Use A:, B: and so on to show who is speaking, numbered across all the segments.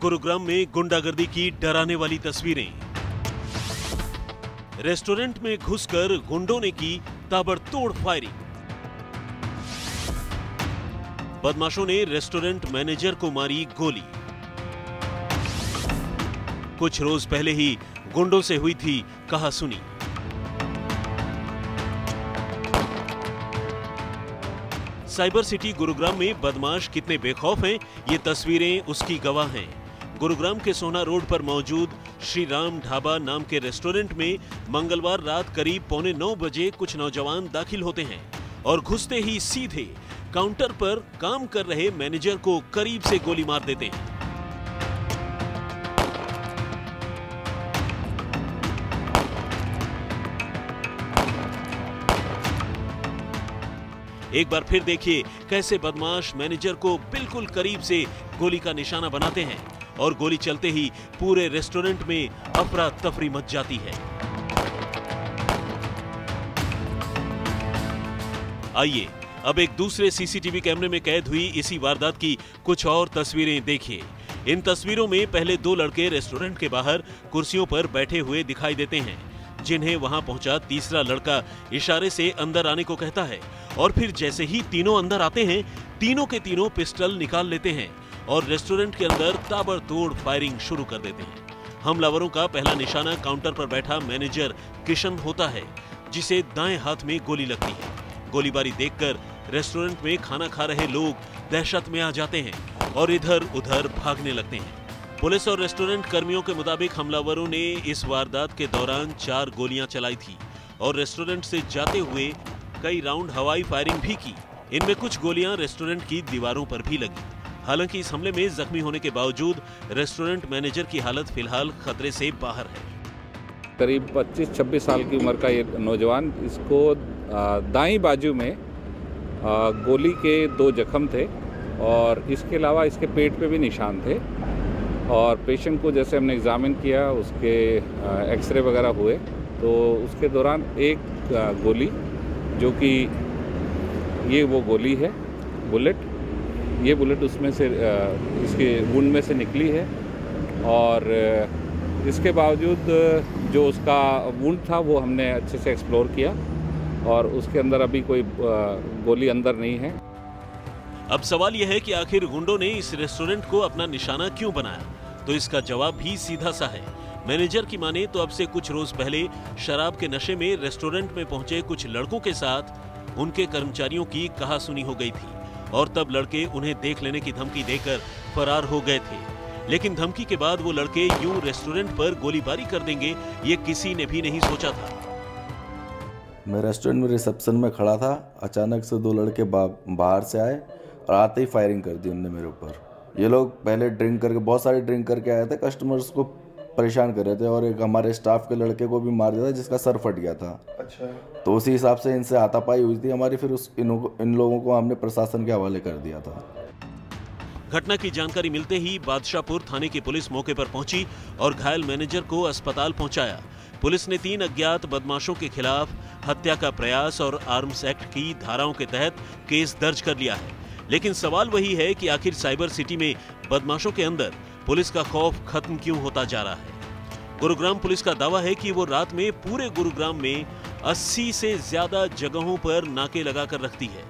A: गुरुग्राम में गुंडागर्दी की डराने वाली तस्वीरें। रेस्टोरेंट में घुसकर गुंडों ने की ताबड़तोड़ फायरिंग। बदमाशों ने रेस्टोरेंट मैनेजर को मारी गोली। कुछ रोज पहले ही गुंडों से हुई थी कहासुनी। साइबर सिटी गुरुग्राम में बदमाश कितने बेखौफ हैं, ये तस्वीरें उसकी गवाह हैं। गुरुग्राम के सोना रोड पर मौजूद श्री राम ढाबा नाम के रेस्टोरेंट में मंगलवार रात करीब 8:45 बजे कुछ नौजवान दाखिल होते हैं और घुसते ही सीधे काउंटर पर काम कर रहे मैनेजर को करीब से गोली मार देते हैं। एक बार फिर देखिए कैसे बदमाश मैनेजर को बिल्कुल करीब से गोली का निशाना बनाते हैं और गोली चलते ही पूरे रेस्टोरेंट में अफरा तफरी मच जाती है। आइए अब एक दूसरे सीसीटीवी कैमरे में कैद हुई इसी वारदात की कुछ और तस्वीरें देखिए। इन तस्वीरों में पहले दो लड़के रेस्टोरेंट के बाहर कुर्सियों पर बैठे हुए दिखाई देते हैं, जिन्हें वहां पहुंचा तीसरा लड़का इशारे से अंदर आने को कहता है और फिर जैसे ही तीनों अंदर आते हैं, तीनों के तीनों पिस्टल निकाल लेते हैं और रेस्टोरेंट के अंदर ताबड़तोड़ फायरिंग शुरू कर देते हैं। हमलावरों का पहला निशाना काउंटर पर बैठा मैनेजर किशन होता है, जिसे दाएं हाथ में गोली लगती है। गोलीबारी देखकर रेस्टोरेंट में खाना खा रहे लोग दहशत में आ जाते हैं और इधर उधर भागने लगते हैं। पुलिस और रेस्टोरेंट कर्मियों के मुताबिक हमलावरों ने इस वारदात के दौरान 4 गोलियां चलाई थी और रेस्टोरेंट से जाते हुए कई राउंड हवाई फायरिंग भी की। इनमें कुछ गोलियां रेस्टोरेंट की दीवारों पर भी लगी। हालांकि इस हमले में जख्मी होने के बावजूद रेस्टोरेंट मैनेजर की हालत फिलहाल खतरे से बाहर है।
B: करीब 25-26 साल की उम्र का ये नौजवान, इसको दाईं बाजू में गोली के 2 जख्म थे और इसके अलावा इसके पेट पे भी निशान थे। और पेशेंट को जैसे हमने एग्जामिन किया, उसके एक्सरे वगैरह हुए, तो उसके दौरान एक गोली, जो कि ये वो गोली है बुलेट, ये बुलेट उसमें से इसके वुंड में से निकली है। और इसके बावजूद जो उसका वुंड था वो हमने अच्छे से एक्सप्लोर किया और उसके अंदर अभी कोई गोली अंदर नहीं है।
A: अब सवाल यह है कि आखिर गुंडों ने इस रेस्टोरेंट को अपना निशाना क्यों बनाया? तो इसका जवाब भी सीधा सा है। मैनेजर की माने तो अब से कुछ रोज पहले शराब के नशे में रेस्टोरेंट में पहुंचे कुछ लड़कों के साथ उनके कर्मचारियों की कहासुनी हो गई थी और तब लड़के उन्हें देख लेने की धमकी देकर फरार हो गए थे। लेकिन धमकी के बाद वो लड़के यूं रेस्टोरेंट पर गोलीबारी कर देंगे, ये किसी ने भी नहीं सोचा था।
C: मैं रेस्टोरेंट में रिसेप्शन में खड़ा था, अचानक से 2 लड़के बाहर से आए और आते ही फायरिंग कर दी उन्होंने मेरे ऊपर। ये लोग पहले ड्रिंक करके, बहुत सारे ड्रिंक करके आए थे, कस्टमर्स को परेशान कर रहे थे और एक हमारे स्टाफ के लड़के को भी मार दिया था जिसका सर फट गया था। अच्छा। तो उसी हिसाब से इनसे हाथापाई हुई थी हमारी, फिर इन लोगों को हमने प्रशासन के हवाले कर दिया था।
A: घटना की जानकारी मिलते ही बादशाहपुर थाने की पुलिस मौके पर पहुंची और घायल मैनेजर को अस्पताल पहुंचाया। पुलिस ने 3 अज्ञात बदमाशों के खिलाफ हत्या का प्रयास और आर्म्स एक्ट की धाराओं के तहत केस दर्ज कर लिया है। लेकिन सवाल वही है कि आखिर साइबर सिटी में बदमाशों के अंदर पुलिस का खौफ खत्म क्यों होता जा रहा है? गुरुग्राम पुलिस का दावा है कि वो रात में पूरे गुरुग्राम में 80 से ज्यादा जगहों पर नाके लगाकर रखती है,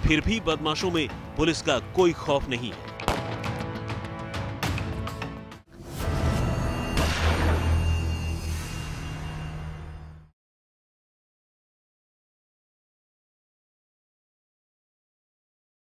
A: फिर भी बदमाशों में पुलिस का कोई खौफ नहीं है।